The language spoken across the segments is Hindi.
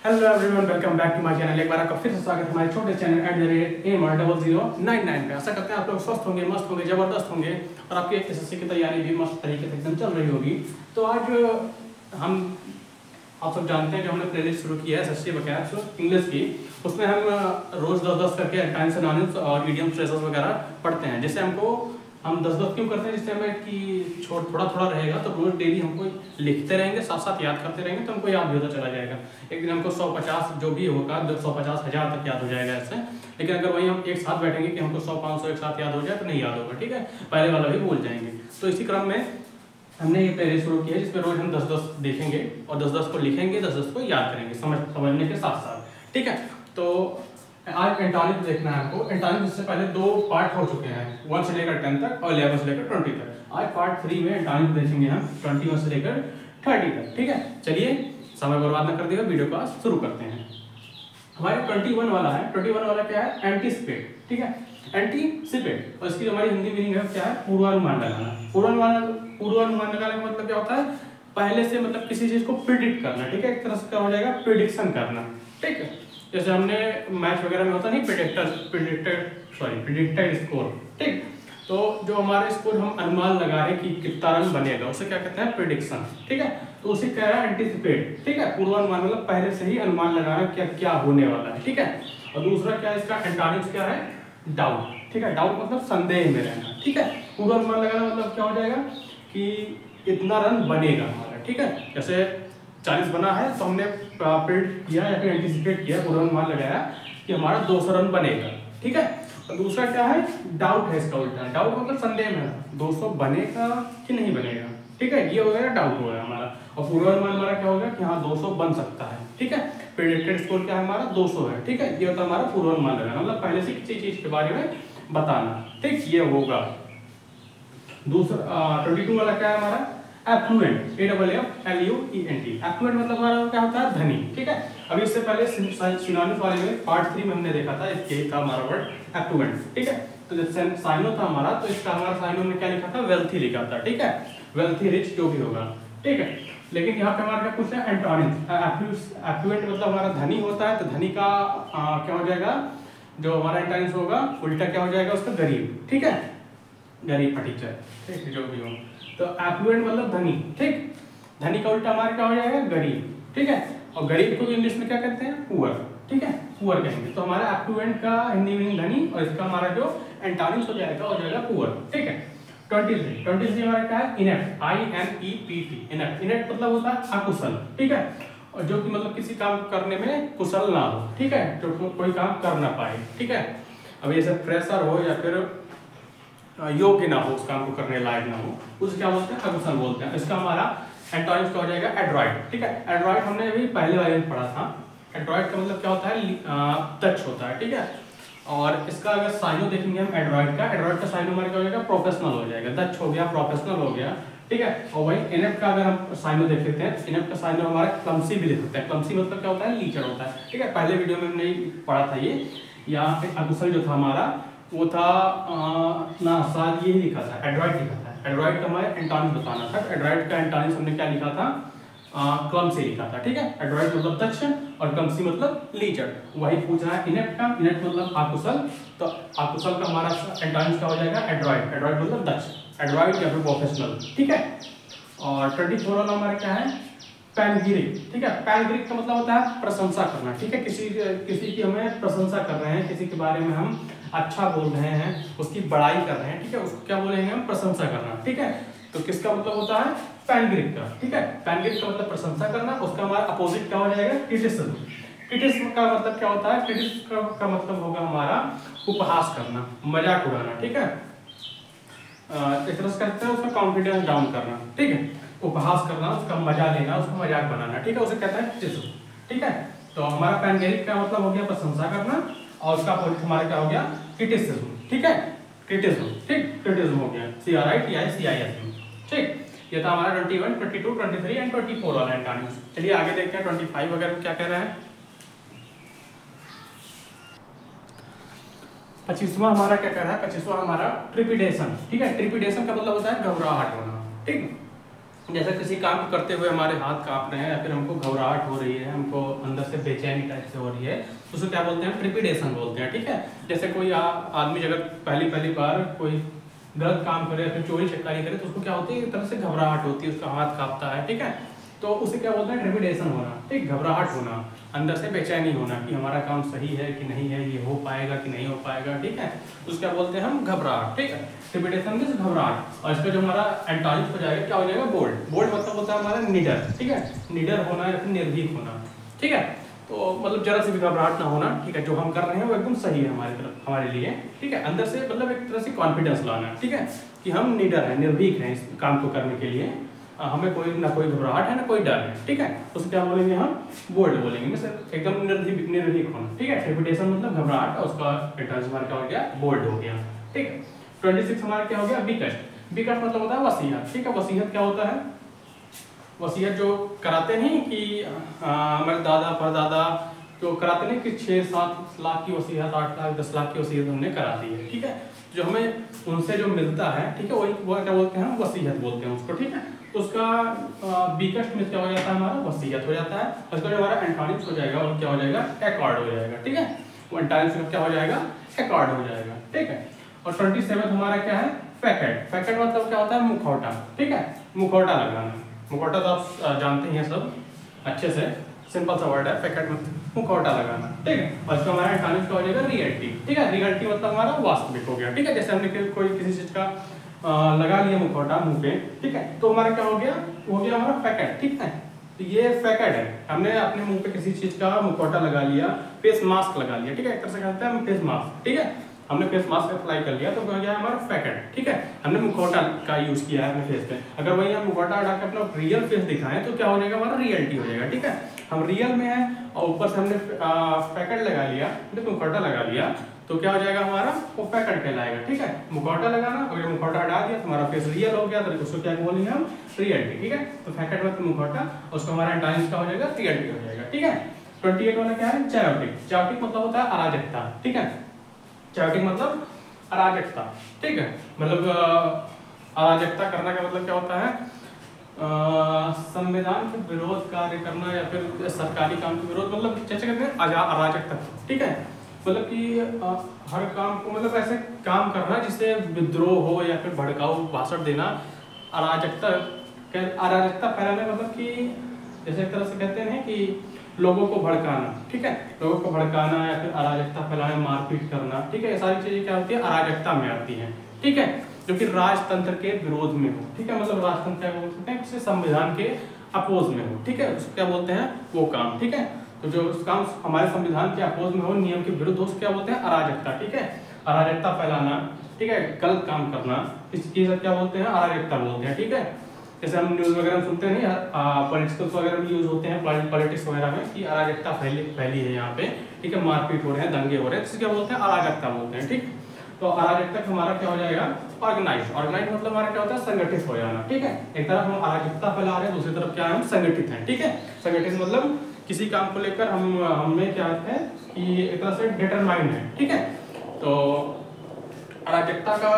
Hello everyone, welcome back to my channel. एक बार आपका फिर से स्वागत है हमारे छोटे चैनल @AMR0099 पे। आशा करते हैं आप लोग स्वस्थ होंगे, मस्त होंगे, जबरदस्त होंगे और आपकी एसएससी की तैयारी भी मस्त तरीके से एकदम चल रही होगी। तो आज हम आप सब जानते हैं जो हमने प्लेलिस्ट शुरू की है एसएससी वगैरह इंग्लिश की, उसमें हम रोज 10-10 करके एंटाइम सिनोनिम्स और इडियम फ्रेजेस वगैरह पढ़ते हैं। जैसे हम 10-10 क्यों करते हैं, जिससे हमें कि थोड़ा थोड़ा रहेगा तो रोज डेली हमको लिखते रहेंगे, साथ साथ याद करते रहेंगे तो हमको याद भी होता चला जाएगा। एक दिन हमको 150 जो भी होगा 150,000 तक याद हो जाएगा ऐसे। लेकिन अगर वही हम एक साथ बैठेंगे कि हमको 100-500 एक साथ याद हो जाए तो नहीं याद होगा, ठीक है, पहले वाला भी भूल जाएंगे। तो इसी क्रम में हमने ये प्लेलिस्ट शुरू किया है जिसमें रोज हम 10-10 देखेंगे और 10-10 को लिखेंगे, 10-10 को याद करेंगे समझने के साथ साथ, ठीक है। तो आज एंटोनिम्स देखना है हमको। एंटोनिम्स से पहले 2 पार्ट हो चुके हैं, 1 से लेकर 10 तक और 11 से लेकर 20 तक। आज पार्ट 3 में एंटोनिम्स देखेंगे हम 21 से लेकर 30 तक, ठीक है। चलिए समय बर्बाद न कर देगा, वीडियो को आज शुरू करते हैं। हमारे 21 वाला है। 21 वाला क्या है? एंटीसिपेट, ठीक है, एंटीसिपेट। और इसकी हमारी हिंदी मीनिंग है क्या है? पूर्वानुमान लगाना। पूर्वानुमान लगाने का मतलब क्या होता है? पहले से मतलब किसी चीज को प्रिडिक्ट करना, ठीक है, एक तरह से क्या हो जाएगा? प्रिडिक्शन करना, ठीक है। जैसे हमने मैच वगैरह में होता नहीं प्रिडिक्टेड स्कोर, ठीक। तो जो हमारे स्कोर हम अनुमान लगा रहे कि कितना रन बनेगा उसे क्या कहते हैं? प्रिडिक्शन, ठीक है। तो उसे कह रहा है एंटीसिपेट, ठीक है। पूर्वानुमान मतलब पहले से ही अनुमान लगाना क्या क्या होने वाला है, ठीक है। और दूसरा क्या है इसका एंटोनिम्स क्या है? डाउट, ठीक है। डाउट मतलब संदेह में रहना, ठीक है। पूर्वानुमान लगाना मतलब क्या हो जाएगा कि इतना रन बनेगा हमारा, ठीक है। जैसे 40 बना है तो हमने प्रिडिक्ट किया या फिर एंटीसिपेट किया, पूर्वानुमान लगाया कि हमारा 200 रन बनेगा, ठीक है। और दूसरा क्या है? डाउट है इसका उल्टा। डाउट मतलब संदेह में 200 बनेगा कि नहीं बनेगा, ठीक है, ये हो गया डाउट हो गया हमारा। और पूर्वानुमान हमारा क्या होगा कि हाँ 200 बन सकता है, ठीक है। प्रेडिक्टेड स्कोर क्या है हमारा? 200 है, ठीक है। ये होता है हमारा पूर्वानुमान लगाना, मतलब पहले से किसी चीज के बारे में बताना, ठीक, ये होगा। दूसरा 22 वाला क्या है हमारा? Effluent, AFFLUENT। एफ्लुएंट मतलब हमारा क्या होता है? धनी, ठीक है। अभी इससे पहले सिनोनिम्स वाले में पार्ट 3 में हमने देखा था, इसके था हमारा वर्ड एफ्लुएंट, ठीक है। तो जैसे साइनो था हमारा, तो इसका हमारा साइनो में क्या लिखा था? वेल्थी लिखा था, ठीक है, वेल्थी, रिच, जो भी होगा, ठीक है। लेकिन यहाँ पे हमारा क्या पूछा है? एंटोनिम्स। एफ्लुएंट मतलब हमारा धनी होता है, तो धनी का क्या हो जाएगा? जो हमारा एंटोनिम्स होगा उल्टा क्या हो जाएगा उसका? गरीब, ठीक है, गरीब का टीचर, ठीक है, जो भी हो। तो एफ्लुएंट मतलब धनी, ठीक। धनी का उल्टा हमारा क्या हो जाएगा? गरीब, ठीक है। और गरीब को इंग्लिश में क्या कहते हैं? पुअर, ठीक है, पुअर कहेंगे। तो हमारा एफ्लुएंट का हिंदी मीनिंग धनी और इसका हमारा जो एंटोनिम्स हो जाएगा पुअर, ठीक है। 23 हमारा क्या है? Inept, INEPT, inept. इनेप्ट मतलब होता है अकुशल, ठीक है, और जो कि मतलब किसी काम करने में कुशल ना हो, ठीक है, जो कोई काम कर ना पाए, ठीक है। अब जैसे फ्रेशर हो या फिर योग्य ना हो, उस काम को करने लायक ना हो, उसे क्या बोलते हैं? अकुशल बोलते हैं। इसका हमारा एंटोनिम्स क्या हो जाएगा? एड्रॉइट, ठीक है। एड्रॉइट हमने अभी पहले वाले में पढ़ा था। एड्रॉइट का मतलब क्या होता है? दक्ष होता है, ठीक है। और इसका अगर साइनो देखेंगे हम एड्रॉइट का साइनो हमारा क्या हो जाएगा? प्रोफेशनल हो जाएगा। दक्ष हो गया, प्रोफेशनल हो गया, ठीक है। और वही इनेप्ट का अगर हम साइनो देख लेते हैं, इनेप्ट का साइनो हमारा क्लमसी भी लिख सकते हैं। क्लमसी मतलब क्या होता है? लीचर होता है, ठीक है। पहले वीडियो में हमने पढ़ा था ये। यहाँ पे अकुशल जो था हमारा वो था ना साथ ये लिखा था, एड्रॉइट लिखा था। एड्रॉइट का हमारे एंटोनिम्स बताना था। एड्रॉइट का एंटोनिम्स हमने क्या लिखा था? क्लमसी लिखा था, ठीक है। एड्रॉइट मतलब दक्ष और क्लमसी मतलब लीचर। वही पूछ रहा है इनेप्ट का। इनेप्ट मतलब अकुशल, तो अकुशल का हमारा एंटोनिम्स क्या हो जाएगा? एड्रॉइट। एड्रॉइट मतलब दक्ष, एड्रॉइट या फिर प्रोफेशनल, ठीक है। और 24 वाला हमारा क्या है? पैनगिरिक, ठीक है। पैनगिरिक का मतलब होता है प्रशंसा करना, ठीक है। किसी की हमें प्रशंसा कर रहे हैं, किसी के बारे में हम अच्छा बोल रहे हैं, उसकी बड़ाई कर रहे हैं, ठीक है, उसको क्या बोलेंगे हम? प्रशंसा करना, ठीक है। तो किसका मतलब होता है? पैनगिरिक का, ठीक है। पैनगिरिक का मतलब प्रशंसा करना। उसका हमारा अपोजिट क्या हो जाएगा? क्रिटिसिज्म। क्रिटिसिज्म का मतलब क्या होता है? क्रिटिसिज्म का मतलब होगा हमारा उपहास करना, मजाक उड़ाना, ठीक है। एक तरह से कहते हैं उसका कॉन्फिडेंस डाउन करना, ठीक है। उपहास करना, उसका मजा लेना, उसका मजाक बनाना, ठीक है, उसे कहता है क्रिटिसिज्म, ठीक है। तो हमारा पैनगिरिक का मतलब हो गया प्रशंसा करना और उसका अपोजिट हमारा क्या हो गया? क्रिटिसिज्म, ठीक है, क्रिटिसिज्म, ठीक, क्रिटिसिज्म हो गया CRITICISM, ठीक। ये था हमारा 21, 22, 23 एंड 24 वाला एंटोनिम्स। चलिए आगे देखते हैं 25 वगैरह क्या कह रहा है। 25वां हमारा क्या कह रहा है? 25वां हमारा ट्रिपिडेशन, ठीक है। ट्रिपिडेशन का मतलब होता है घबराहट होना, ठीक। जैसे किसी काम को करते हुए हमारे हाथ कांप रहे हैं या फिर हमको घबराहट हो रही है, हमको अंदर से बेचैनी टाइप से हो रही है, तो उसे क्या बोलते हैं, ट्रिपिडेशन बोलते हैं। ठीक है, जैसे कोई आदमी अगर पहली बार कोई गलत काम करे या फिर चोरी चकारी करे तो उसको क्या होती है, एक तरह से घबराहट होती है, उसका हाथ कांपता है। ठीक है, तो उसे क्या बोलते हैं, ट्रिपिडेशन होना, ठीक, घबराहट होना, अंदर से बेचैनी होना कि हमारा काम सही है कि नहीं है, ये हो पाएगा कि नहीं हो पाएगा। ठीक है, तो उसको क्या बोलते हैं हम, घबराहट। ठीक है, ट्रिपिडेशन मींस घबराहट। और इसका जो हमारा एंटोनिम हो जाएगा, क्या हो जाएगा, बोल्ड। बोल्ड मतलब होता है हमारा निडर। ठीक है, निडर होना या फिर निर्भीक होना। ठीक है, तो मतलब जरा सी भी घबराहट ना होना। ठीक है, जो हम कर रहे हैं वो एकदम सही है हमारी तरफ, हमारे लिए। ठीक है, अंदर से मतलब एक तरह से कॉन्फिडेंस लाना। ठीक है, कि हम निडर हैं, निर्भीक हैं इस काम को करने के लिए, हमें कोई ना कोई घबराहट है ना कोई डर है। ठीक है, तो उसे क्या बोलेंगे हम, बोल्ड बोलेंगे, मतलब एकदम निर्भीक होना। ठीक है, ट्रिपिडेशन मतलब घबराहट, उसका एंटोनिम हमारा क्या हो गया, बोल्ड हो गया। ठीक है, 26 हमारा क्या हो गया, बीकस्ट। बीकस्ट मतलब होता है वसीयत। ठीक है, वसीयत क्या होता है, वसीयत जो कराते नहीं कि हमारे दादा परदादा जो कराते नहीं कि 6-7 लाख की वसीयत, 8 लाख 10 लाख की वसीयत हमने करा दी है। ठीक है, जो हमें उनसे जो मिलता है, ठीक है, वही वो क्या बोलते हैं, वसीयत बोलते हैं उसको। ठीक है, तो उसका बीकस्ट में क्या हो जाता है, हमारा वसीयत हो जाता है। उसका जो हमारा एंटोनिम हो जाएगा वो क्या हो जाएगा, एकॉर्ड हो जाएगा। ठीक है, वो एंटोनिम क्या हो जाएगा, एकॉर्ड हो जाएगा। ठीक है, और 27 हमारा क्या है, फैकेट। फैकेट मतलब क्या होता है, मुखौटा। ठीक है, मुखौटा लगाना। मुखौटा तो आप जानते हैं सब अच्छे से, सिंपल सा वर्ड है फैकेट, मतलब मुखौटा लगाना। ठीक है, और इसका हमारा एंटोनिम क्या हो जाएगा, रियलिटी। ठीक है, रियलिटी मतलब हमारा वास्तविक हो गया। ठीक है, जैसे हमने कोई किसी चीज का लगा लिया मुखौटा मुंह पे, ठीक है, तो हमारा क्या हो गया, हो गया हमारा फैकेट। ठीक है, तो ये फैकेट है, हमने अपने मुंह पे किसी चीज का मुखौटा लगा लिया, फेस मास्क लगा लिया। ठीक है, एक तरह से कहते हैं हम फेस मास्क। ठीक है, हमने फेस मास्क अप्लाई कर लिया तो हो गया हमारा फैकेट। ठीक है, हमने मुखौटा का यूज किया है अपने फेस पे। अगर वही हम मुखौटा हटा के अपना रियल फेस दिखाएं तो क्या हो जाएगा, हमारा रियलिटी हो जाएगा। ठीक है, हम रियल में है और ऊपर से हमने फैकेट लगा लिया, मुखौटा लगा लिया, तो क्या हो जाएगा हमारा, वो फैकेट कहलाएगा। ठीक है, मुखौटा लगाना, अगर मुखौटा हटा दिया तो हमारा फेस रियल हो गया, तो उसको क्या बोलेंगे हम, रियलिटी। ठीक है, तो फैकेट मतलब मुखौटा, उसको हमारा एंटोनिम क्या हो जाएगा, रियलिटी हो जाएगा। ठीक है, 28 वाला क्या है, चायोटिक। चायोटिक मतलब होता है अराजकता। ठीक है, चायोटिक मतलब अराजकता। ठीक है, मतलब अराजकता करना का मतलब क्या होता है, संविधान के विरोध कार्य करना या फिर सरकारी काम के विरोध, मतलब जैसे कहते हैं अराजकता। ठीक है, मतलब कि हर काम को मतलब ऐसे काम करना जिससे विद्रोह हो या फिर भड़काऊ भाषण देना, अराजकता। अराजकता फैलाना मतलब कि जैसे एक तरह से कहते हैं कि लोगों को भड़काना। ठीक है, लोगों को भड़काना या फिर अराजकता फैलाना, मारपीट करना। ठीक है, ये सारी चीजें क्या होती है, अराजकता में आती हैं। ठीक है, जो कि राजतंत्र के विरोध में हो। ठीक है, मतलब राजतंत्र क्या बोल सकते हैं, किसी संविधान के अपोज में हो। ठीक है, उसको क्या बोलते हैं, वो काम। ठीक है, तो जो काम हमारे संविधान के अपोज में हो, नियम के विरुद्ध हो, उसको क्या बोलते हैं, अराजकता। ठीक है, अराजकता फैलाना, ठीक है, गलत काम करना, इस चीज क्या बोलते हैं, अराजकता बोलते हैं। ठीक है, जैसे हम न्यूज वगैरह सुनते हैं नहीं, पॉलिटिक्स वगैरह में यूज होते हैं, पॉलिटिक्स वगैरह में कि अराजकता फैली है यहाँ पे। ठीक है, मारपीट हो रहे हैं, दंगे हो रहे हैं, तो क्या बोलते हैं, अराजकता बोलते हैं। ठीक, तो अराजकता हमारा क्या हो जाएगा, ऑर्गेनाइज। ऑर्गेनाइज मतलब हमारा क्या होता है, संगठित हो जाना। ठीक है, एक तरफ हम अराजकता फैला रहे हैं, दूसरी तरफ क्या है, हम संगठित हैं। ठीक है, संगठित मतलब किसी काम को लेकर हमें क्या है कि एक तरह से डिटरमाइंड है। ठीक है, तो अराजकता का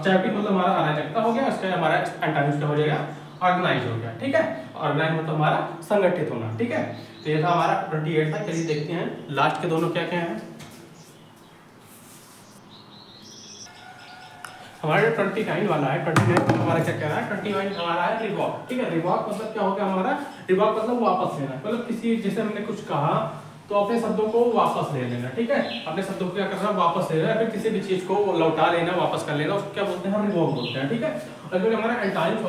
चायोटिक मतलब हमारा अराजकता हो गया, इसका हमारा एंटोनिम क्या हो जाएगा, ऑर्गेनाइज हो गया। ठीक है, ऑर्गेनाइज मतलब हमारा संगठित होना। ठीक है, तो ये था हमारा 28 था। चलिए देखते हैं लास्ट के दोनों क्या क्या हैं। हमारा जो 29 वाला है, 29 हमारा क्या कह रहा है, 29 हमारा है रिवॉक। ठीक है, रिवॉक मतलब क्या हो गया हमारा, रिवॉक मतलब वापस लेना, मतलब किसी जैसे हमने कुछ कहा तो अपने शब्दों को वापस ले लेना। ठीक है, अपने शब्दों को क्या करना, वापस ले लेना, फिर किसी भी चीज को लौटा लेना, वापस कर लेना, उसको क्या बोलते हैं, रिवॉक बोलते हैं। ठीक है, और जो हमारा एंटोनिम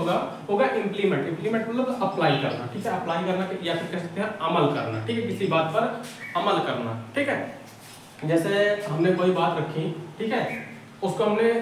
होगा इम्प्लीमेंट। इम्प्लीमेंट मतलब अप्लाई करना। ठीक है, अप्लाई करना या फिर कह सकते हैं अमल करना। ठीक है, किसी बात पर अमल करना। ठीक है, जैसे हमने कोई बात रखी, ठीक है, उसको हमने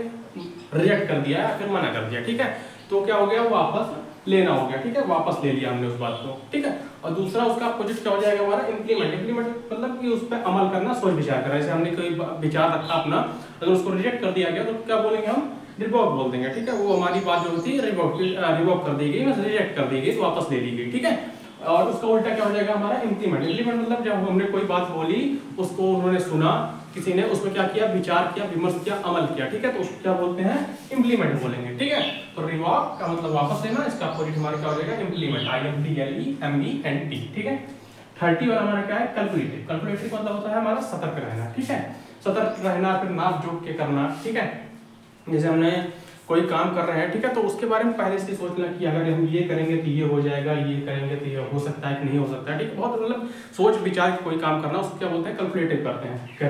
रिजेक्ट कर दिया या फिर मना कर दिया। ठीक है, तो क्या हो गया, वापस लेना हो गया। ठीक है, वापस ले लिया हमने उस बात को। ठीक है, और दूसरा उसका अपोजिट क्या हो जाएगा हमारा, इम्प्लीमेंट। इम्प्लीमेंट मतलब कि उस पर अमल करना, सोच विचार करना। जैसे हमने कोई विचार रखा अपना, अगर उसको रिजेक्ट कर दिया गया तो क्या बोलेंगे हम, रिवॉक बोल देंगे। ठीक है, वो हमारी बात जो होती है रिवॉक कर दी गई, रिजेक्ट कर दी गई, वापस ले ली गई। ठीक है, और उसका उल्टा क्या हो जाएगा हमारा, इम्प्लीमेंट। इम्प्लीमेंट मतलब जब हमने कोई बात बोली, उसको उन्होंने सुना, किसी ने उसमें क्या किया, विचार किया, विमर्श किया, अमल किया। ठीक है, तो उसको क्या बोलते हैं, इम्प्लीमेंट बोलेंगे। ठीक है, तो रिवॉक का मतलब वापस लेना, इसका अपोजिट हमारा क्या हो जाएगा, इम्प्लीमेंट, IMPLEMENT, ठीक है। 30 वाला हमारा क्या है, कैलकुलेटिव। कैलकुलेटिव का मतलब होता है हमारा सतर्क रहना, ठीक है, सतर्क रहना, फिर नाप जोक के करना, ठीक है। जैसे हमने कोई काम कर रहे हैं, ठीक है, तो उसके बारे में पहले से सोचना कि अगर हम ये करेंगे तो ये हो जाएगा, ये करेंगे तो ये हो सकता है कि नहीं हो सकता है, ठीक है। बहुत मतलब सोच विचार के कोई काम करना, उसको क्या बोलते हैं, कैलकुलेटिव कहते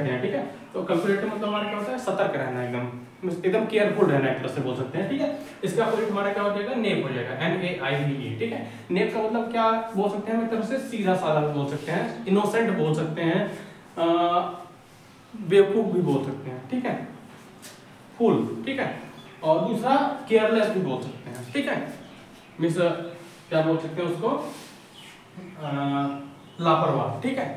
हैं, ठीक है। तो कैलकुलेटिव मतलब हमारा क्या होता है, सतर्क रहना, एकदम केयरफुल रहना, एक तरह से बोल सकते हैं, ठीक है। इसका अपोजिट हमारा क्या हो जाएगा, नेप हो जाएगा, NAIVE, ठीक है। नेप का मतलब क्या बोल सकते हैं, एक तरह से सीधा साधा बोल सकते हैं, इनोसेंट बोल सकते हैं, बेवकूफ भी बोल सकते हैं, ठीक है, फूल, ठीक है। और दूसरा केयरलेस भी बोल सकते हैं, ठीक है, मीन्स क्या बोल सकते हैं उसको, लापरवाह, ठीक है।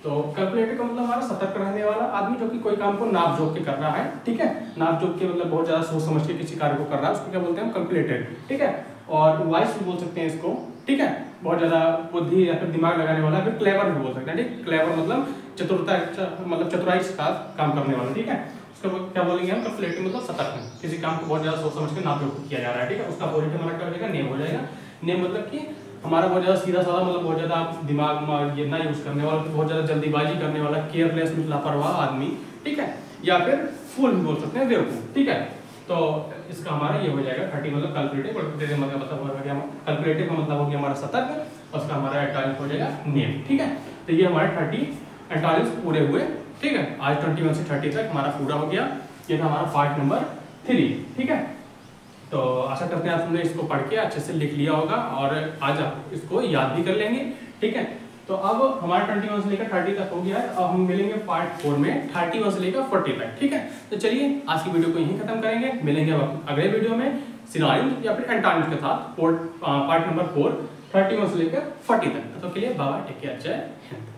तो कैलकुलेटिव का मतलब हमारा सतर्क रहने वाला आदमी, जो कि कोई काम को नाप जोक के कर रहा है, ठीक है। नाप जोक के मतलब बहुत ज्यादा सोच समझ के किसी कार्य को कर रहा है, उसको क्या बोलते हैं, कैलकुलेटेड, ठीक है। और वाइस भी बोल सकते हैं इसको, ठीक है, बहुत ज्यादा बुद्धि या फिर दिमाग लगाने वाला, फिर क्लेवर भी बोल सकते हैं, ठीक। क्लेवर मतलब चतुरता, मतलब चतुराई के साथ काम करने वाला, ठीक है। उसका क्या बोलेंगे हम, कैलकुलेटिव मतलब सतर्क, किसी काम को बहुत ज्यादा सोच समझ के नाप जोक किया जा रहा है, ठीक है। उसका अपोजिट हमारा क्या हो जाएगा, नेम हो जाएगा। नेम मतलब कि हमारा बहुत ज्यादा सीधा साधा, मतलब बहुत ज्यादा दिमाग में ये ना यूज करने वाला, बहुत ज्यादा जल्दीबाजी करने वाला, केयरलेस मतलब लापरवाह आदमी, ठीक है। या फिर फूल भी बोल सकते हैं, बेवकूफ, ठीक है। तो इसका हमारा ये हो जाएगा 30 मतलब कैलकुलेटिव, कैलकुलेटिव मतलब हो गया, कैलकुलेटिव का मतलब हो गया हमारा सतर्क, और उसका हमारा 48 हो जाएगा नेम, ठीक है। तो ये हमारे 48 पूरे हुए, ठीक है। आज 21 से 30 तक हमारा पूरा हो गया। ये था हमारा पार्ट नंबर 3, ठीक है। तो आशा करते हैं आप तुमने इसको पढ़ के अच्छे से लिख लिया होगा, और आज आप इसको याद भी कर लेंगे, ठीक है। तो अब हमारा 21 से लेकर 30 तक हो गया है। अब हम मिलेंगे पार्ट 4 में 31 से लेकर 40 तक, ठीक है। तो चलिए आज की वीडियो को यहीं खत्म करेंगे, मिलेंगे अब अगले वीडियो में सिनोनिम्स या फिर एंटोनिम्स के साथ, पार्ट नंबर 4 31 से लेकर 40 तक। तो के लिए बाय, टेक केयर, जय हिंद।